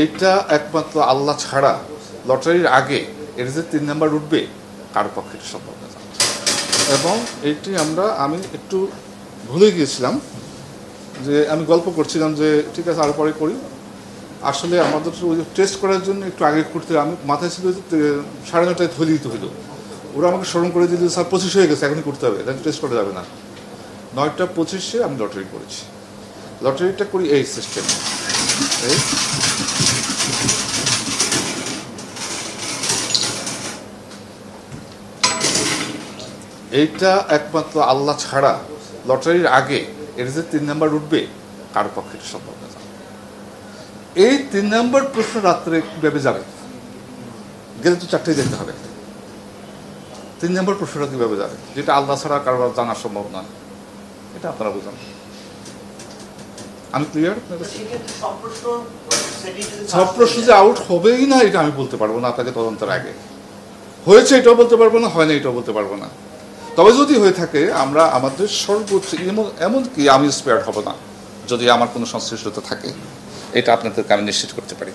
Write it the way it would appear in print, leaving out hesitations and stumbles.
এইটা একমাত্র আল্লাহ ছাড়া লটারির আগে এর যে 3 নাম্বার উঠবে কারো পক্ষে এটা সম্ভব না। এবং এইটি আমি একটু ভুলে গিয়েছিলাম যে আমি গল্প করছিলাম যে ঠিক আছে আরো পরে করি। আসলে আমাদের ওই টেস্ট করার জন্য একটু আগে করতে আমি মাথায় ছিল যে 9:30টায় ধরে দিতে হইল। ওরা আমাকে স্মরণ করে দিল স্যার 25 হয়ে গেছে, এখনই করতে হবে, তাহলে টেস্ট করা যাবে না। 9:25-এ আমি লটারি করেছি। লটারিটা করি এই সিস্টেম, এইটা একমাত্র আল্লাহ ছাড়া লটারির আগে এর যে 3 নাম্বার উঠবে কারো পক্ষে এটা সম্ভব না। এই 3 নাম্বার প্রশ্ন রাত্রে কিভাবে যাবে, গেলে তো 4টায় যেতে হবে। 3 নাম্বার প্রশ্নটা কিভাবে যাবে, যেটা আল্লাহ ছাড়া কারো জানা সম্ভব নয়, এটা আপনারা বুঝান। আমি ক্লিয়ার? সব প্রশ্ন যে আউট হবেই না এটা আমি বলতে পারবো না আপনাকে তদন্তের আগে। হয়েছে এটাও বলতে পারবো না, হয় না এটাও বলতে পারবো না। তবে যদি হয়ে থাকে আমরা আমাদের সর্বোচ্চ এমনকি আমি স্পেয়ার হব না যদি আমার কোনো সংশ্লিষ্টতা থাকে, এটা আপনাদেরকে আমি নিশ্চিত করতে পারি।